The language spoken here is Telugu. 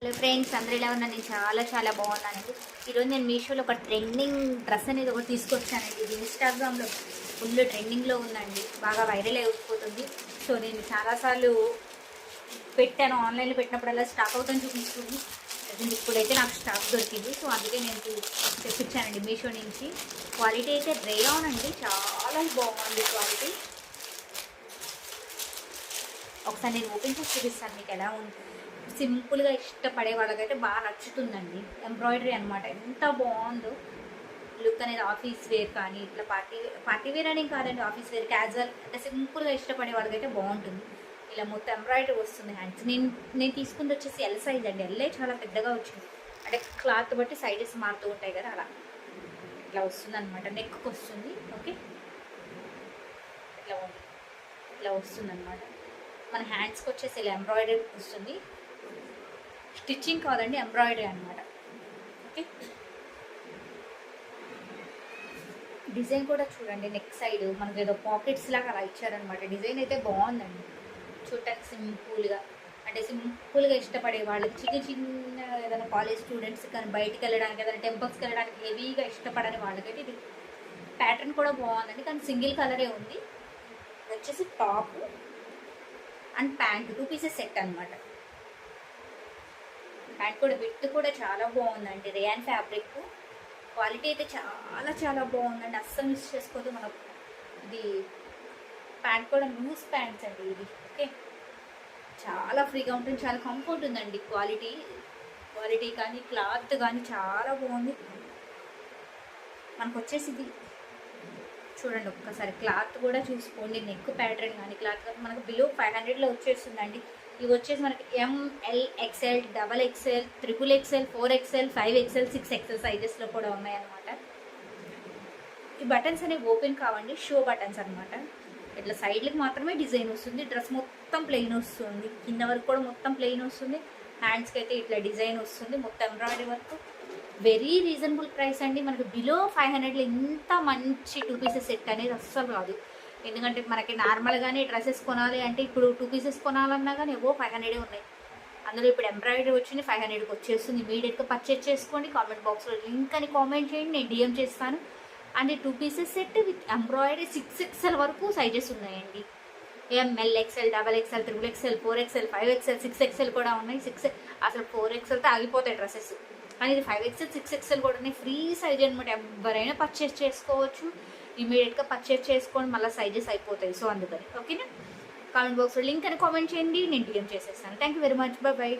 హలో ఫ్రెండ్స్, అందరూ ఎలా ఉన్నారు? నేను చాలా బాగున్నానండి. ఈరోజు నేను మీషోలో ఒక ట్రెండింగ్ డ్రెస్ అనేది ఒకటి తీసుకొచ్చానండి. ఇది ఇన్స్టాగ్రామ్లో ఫుల్ ట్రెండింగ్లో ఉందండి, బాగా వైరల్ అయిపోతుంది. సో నేను చాలాసార్లు పెట్టాను, ఆన్లైన్లో పెట్టినప్పుడల్లా స్టాక్ అవుతాను చూపిస్తుంది. ఇప్పుడైతే నాకు స్టాక్ దొరికింది, సో అందుకే నేను తెప్పించానండి మీషో నుంచి. క్వాలిటీ అయితే రేయాన్ అండి, చాలా బాగుంది క్వాలిటీ. ఒకసారి నేను ఓపెన్ చేసి చూపిస్తాను మీకు ఎలా ఉంది. సింపుల్గా ఇష్టపడే వాళ్ళకైతే బాగా నచ్చుతుందండి. ఎంబ్రాయిడరీ అనమాట, ఎంత బాగుందో లుక్ అనేది. ఆఫీస్ వేర్ కానీ ఇట్లా పార్టీ వేర్ అని కాదండి, ఆఫీస్ వేర్ క్యాజువల్ అంటే సింపుల్గా ఇష్టపడే వాళ్ళకైతే బాగుంటుంది. ఇలా మొత్తం ఎంబ్రాయిడరీ వస్తుంది హ్యాండ్స్. నేను తీసుకుంది వచ్చేసి ఎల్ సైజ్ అండి. ఎల్ఏ చాలా పెద్దగా వచ్చింది, అంటే క్లాత్ బట్టి సైజెస్ మారుతూ ఉంటాయి కదా, అలా ఇట్లా వస్తుంది అనమాట. నెక్కి వస్తుంది, ఓకే, ఇట్లా వస్తుంది అనమాట. మన హ్యాండ్స్కి వచ్చేసి ఇలా ఎంబ్రాయిడరీ వస్తుంది. స్టిచ్చింగ్ కాదండి, ఎంబ్రాయిడరీ అనమాట. ఓకే, డిజైన్ కూడా చూడండి, నెక్ సైడ్ మనకు ఏదో పాకెట్స్ లాగా అలా ఇచ్చారనమాట. డిజైన్ అయితే బాగుందండి, చూడటానికి సింపుల్గా. అంటే సింపుల్గా ఇష్టపడే వాళ్ళకి, చిన్న ఏదైనా కాలేజ్ స్టూడెంట్స్ కానీ బయటికి వెళ్ళడానికి, ఏదైనా టెంపుల్స్కి వెళ్ళడానికి హెవీగా ఇష్టపడని వాళ్ళకైతే ఇది ప్యాటర్న్ కూడా బాగుందండి. కానీ సింగిల్ కలరే ఉంది. ఇది వచ్చేసి top and pant 2 pieces set అనమాట. ప్యాంట్ కూడా విత్ కూడా చాలా బాగుందండి. రేయాన్ ఫ్యాబ్రిక్ క్వాలిటీ అయితే చాలా బాగుందండి, అస్సలు మిస్ చేసుకోవద్దు. మనకు ఇది ప్యాంట్ కూడా లూజ్ ప్యాంట్స్ అండి ఇది. ఓకే, చాలా ఫ్రీగా ఉంటుంది, చాలా కంఫర్ట్ ఉందండి. క్వాలిటీ కానీ క్లాత్ కానీ చాలా బాగుంది. మనకు వచ్చేసి ఇది చూడండి ఒక్కసారి, క్లాత్ కూడా చూసుకోండి. నెక్ ప్యాటర్న్ కానీ క్లాత్ కానీ మనకు బిలో 500లో వచ్చేస్తుందండి. ఇవి వచ్చేసి మనకి ML XL XXL XXL 4XL 5XL 6XL సైజెస్లో కూడా ఉన్నాయన్నమాట. ఈ బటన్స్ అనేవి ఓపెన్ కావండి, షో బటన్స్ అనమాట. ఇట్లా సైడ్లకు మాత్రమే డిజైన్ వస్తుంది. డ్రెస్ మొత్తం ప్లెయిన్ వస్తుంది, కింద వరకు కూడా మొత్తం ప్లెయిన్ వస్తుంది. హ్యాండ్స్కి అయితే ఇట్లా డిజైన్ వస్తుంది, మొత్తం embroidery work. Very reasonable price అండి. మనకు బిలో 500లో ఇంత మంచి 2 పీసెస్ సెట్ అనేది అస్సలు రాదు. ఎందుకంటే మనకి నార్మల్గానే డ్రెస్సెస్ కొనాలి అంటే ఇప్పుడు 2 పీసెస్ కొనాలన్నా కానీ ఏవో 500 ఉన్నాయి. అందులో ఇప్పుడు ఎంబ్రాయిడరీ వచ్చింది, 500కి వచ్చేస్తుంది. ఇమీడియట్గా పర్చేస్ చేసుకోండి. కామెంట్ బాక్స్లో లింక్ అని కామెంట్ చేయండి, నేను DM చేస్తాను. And 2 pieces set with embroidery 6XL వరకు సైజెస్ ఉన్నాయండి. ML XL XXL XXL 4XL 5XL 6XL కూడా ఉన్నాయి. అసలు 4XLతో ఆగిపోతాయి డ్రెస్సెస్, కానీ ఇది 5XL 6XL కూడా ఉన్నాయి. ఫ్రీ సైజ్ అనమాట, ఎవరైనా పర్చేస్ చేసుకోవచ్చు. ఇమీడియట్గా పర్చేస్ చేసుకోండి, మళ్ళీ సైజెస్ అయిపోతాయి. సో అందుకని ఓకేనా, కామెంట్ బాక్స్లో లింక్ అని కామెంట్ చేయండి, నేను DM చేసేస్తాను. Thank you very much, bye.